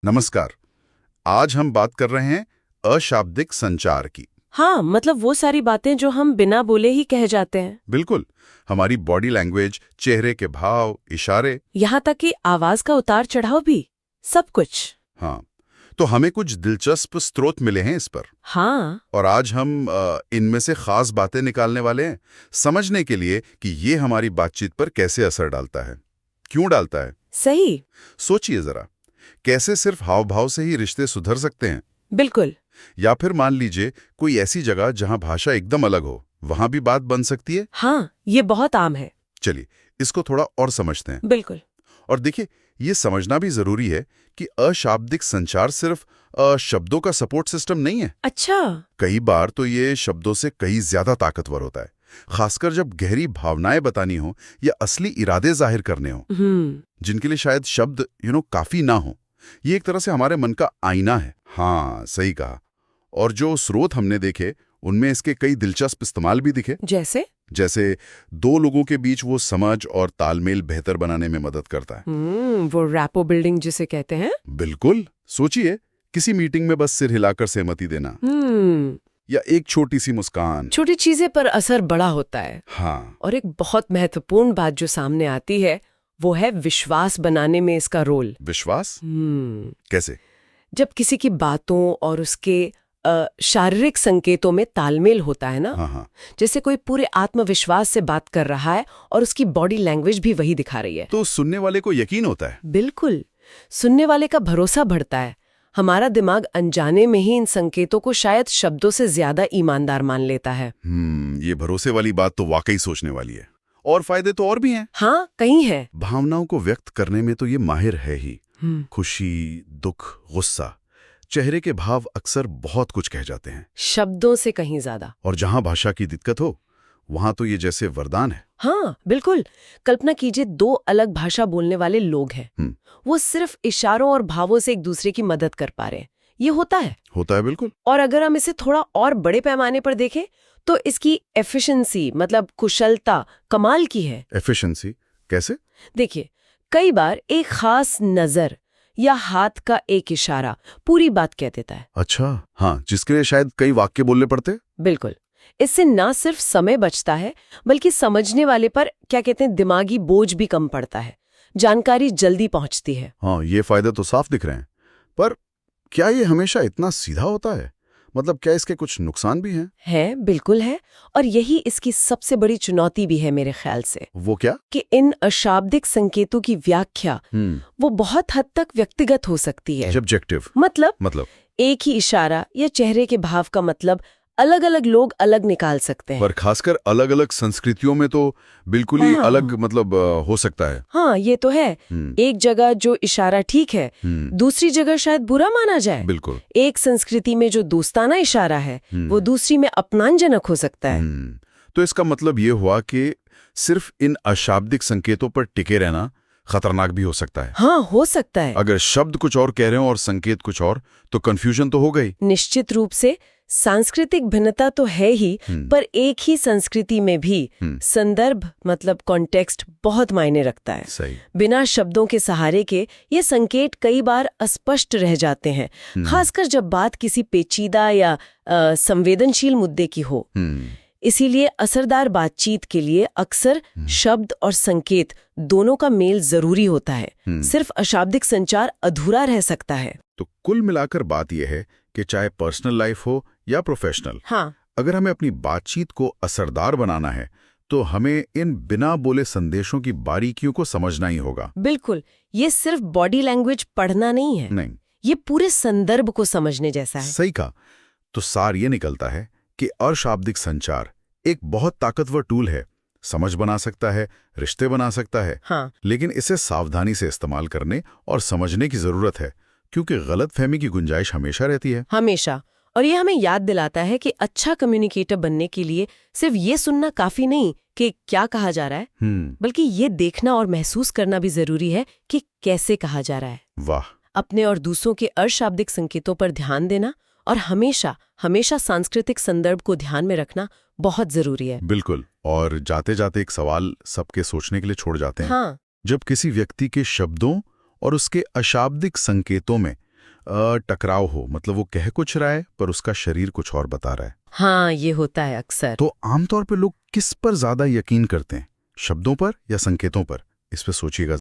नमस्कार। आज हम बात कर रहे हैं अशाब्दिक संचार की। हाँ, मतलब वो सारी बातें जो हम बिना बोले ही कह जाते हैं। बिल्कुल, हमारी बॉडी लैंग्वेज, चेहरे के भाव, इशारे। यहाँ तक कि आवाज का उतार चढ़ाव भी, सब कुछ। हाँ, तो हमें कुछ दिलचस्प स्रोत मिले हैं इस पर। हाँ। और आज हम इनमें से खास बातें निकालने वाले हैं, समझने के लिए कि ये हमारी बातचीत पर कैसे असर डालता है, क्यों डालता है। सही। सोचिए जरा, कैसे सिर्फ हाव भाव से ही रिश्ते सुधर सकते हैं। बिल्कुल। या फिर मान लीजिए कोई ऐसी जगह जहां भाषा एकदम अलग हो, वहां भी बात बन सकती है। हाँ, ये बहुत आम है। चलिए इसको थोड़ा और समझते हैं। बिल्कुल। और देखिए, ये समझना भी जरूरी है कि अशाब्दिक संचार सिर्फ शब्दों का सपोर्ट सिस्टम नहीं है। अच्छा। कई बार तो ये शब्दों से कहीं ज्यादा ताकतवर होता है, खासकर जब गहरी भावनाएं बतानी हो या असली इरादे जाहिर करने हो, जिनके लिए शायद शब्द काफी ना हो। ये एक तरह से हमारे मन का आईना है। हाँ, सही कहा। और जो स्रोत हमने देखे, उनमें इसके कई दिलचस्प इस्तेमाल भी दिखे। जैसे दो लोगों के बीच वो समझ और तालमेल बेहतर बनाने में मदद करता है। वो रैपो बिल्डिंग जिसे कहते हैं। बिल्कुल। सोचिए, किसी मीटिंग में बस सिर हिलाकर सहमति देना या एक छोटी सी मुस्कान, छोटी चीजें पर असर बड़ा होता है। हाँ। और एक बहुत महत्वपूर्ण बात जो सामने आती है वो है विश्वास बनाने में इसका रोल। विश्वास कैसे? जब किसी की बातों और उसके शारीरिक संकेतों में तालमेल होता है ना। हाँ। जैसे कोई पूरे आत्मविश्वास से बात कर रहा है और उसकी बॉडी लैंग्वेज भी वही दिखा रही है, तो सुनने वाले को यकीन होता है। बिल्कुल, सुनने वाले का भरोसा बढ़ता है। हमारा दिमाग अनजाने में ही इन संकेतों को शायद शब्दों से ज्यादा ईमानदार मान लेता है। ये भरोसे वाली बात तो वाकई सोचने वाली है। और फायदे तो और भी हैं। हाँ, कई हैं। भावनाओं को व्यक्त करने में तो ये माहिर है ही। खुशी, दुख, गुस्सा, चेहरे के भाव अक्सर बहुत कुछ कह जाते हैं, शब्दों से कहीं ज्यादा। और जहां भाषा की दिक्कत हो, वहां तो ये जैसे वरदान है। हाँ, बिल्कुल। कल्पना कीजिए, दो अलग भाषा बोलने वाले लोग हैं। वो सिर्फ इशारों और भावों से एक दूसरे की मदद कर पा रहे हैं। ये होता है बिल्कुल। और अगर हम इसे थोड़ा और बड़े पैमाने पर देखें तो इसकी एफिशिएंसी, मतलब कुशलता, कमाल की है। एफिशिएंसी कैसे? देखिए, कई बार एक खास नजर या हाथ का एक इशारा पूरी बात कह देता है। अच्छा, हाँ, जिसके लिए शायद कई वाक्य बोलने पड़ते। बिल्कुल। इससे ना सिर्फ समय बचता है, बल्कि समझने वाले पर क्या कहते हैं, दिमागी बोझ भी कम पड़ता है, जानकारी जल्दी पहुंचती है। हाँ, ये फायदे तो साफ दिख रहे हैं। पर क्या ये हमेशा इतना सीधा होता है? मतलब क्या इसके कुछ नुकसान भी हैं? बिल्कुल है। और यही इसकी सबसे बड़ी चुनौती भी है मेरे ख्याल से। वो क्या? कि इन अशाब्दिक संकेतों की व्याख्या वो बहुत हद तक व्यक्तिगत हो सकती है। सब्जेक्टिव मतलब एक ही इशारा या चेहरे के भाव का मतलब अलग अलग लोग अलग निकाल सकते हैं। पर खासकर अलग अलग संस्कृतियों में तो बिल्कुल ही अलग हो सकता है। हाँ, ये तो है। एक जगह जो इशारा ठीक है, दूसरी जगह शायद बुरा माना जाए। बिल्कुल। एक संस्कृति में जो दोस्ताना इशारा है वो दूसरी में अपमानजनक हो सकता है। तो इसका मतलब ये हुआ कि सिर्फ इन अशाब्दिक संकेतों पर टिके रहना खतरनाक भी हो सकता है। हाँ, हो सकता है। अगर शब्द कुछ और कह रहे हो और संकेत कुछ और, तो कंफ्यूजन तो हो गई। निश्चित रूप से सांस्कृतिक भिन्नता तो है ही, पर एक ही संस्कृति में भी संदर्भ, मतलब कॉन्टेक्स्ट, बहुत मायने रखता है। सही। बिना शब्दों के सहारे के ये संकेत कई बार अस्पष्ट रह जाते हैं, खासकर जब बात किसी पेचीदा या संवेदनशील मुद्दे की हो। इसीलिए असरदार बातचीत के लिए अक्सर शब्द और संकेत दोनों का मेल जरूरी होता है। सिर्फ अशाब्दिक संचार अधूरा रह सकता है। तो कुल मिलाकर बात यह है कि चाहे पर्सनल लाइफ हो या प्रोफेशनल, हाँ, अगर हमें अपनी बातचीत को असरदार बनाना है तो हमें इन बिना बोले संदेशों की बारीकियों को समझना ही होगा। बिल्कुल। ये सिर्फ बॉडी लैंग्वेज पढ़ना नहीं है, नहीं, ये पूरे संदर्भ को समझने जैसा है। सही कहा। तो सार ये निकलता है कि अशाब्दिक संचार एक बहुत ताकतवर टूल है, समझ बना सकता है, रिश्ते बना सकता है। हाँ। लेकिन इसे सावधानी से इस्तेमाल करने और समझने की जरूरत है, क्योंकि गलतफहमी की गुंजाइश हमेशा रहती है। हमेशा। और ये हमें याद दिलाता है कि अच्छा कम्युनिकेटर बनने के लिए सिर्फ ये सुनना काफी नहीं कि क्या कहा जा रहा है, बल्कि ये देखना और महसूस करना भी जरूरी है कि कैसे कहा जा रहा है। वाह। अपने और दूसरों के अशाब्दिक संकेतों पर ध्यान देना और हमेशा सांस्कृतिक संदर्भ को ध्यान में रखना बहुत जरूरी है। बिल्कुल। और जाते जाते एक सवाल सबके सोचने के लिए छोड़ जाते हैं। हाँ। जब किसी व्यक्ति के शब्दों और उसके अशाब्दिक संकेतों में टकराव हो, मतलब वो कह कुछ रहा है पर उसका शरीर कुछ और बता रहा है। हाँ, ये होता है अक्सर। तो आमतौर पे लोग किस पर ज्यादा यकीन करते हैं, शब्दों पर या संकेतों पर? इस पे सोचिएगा।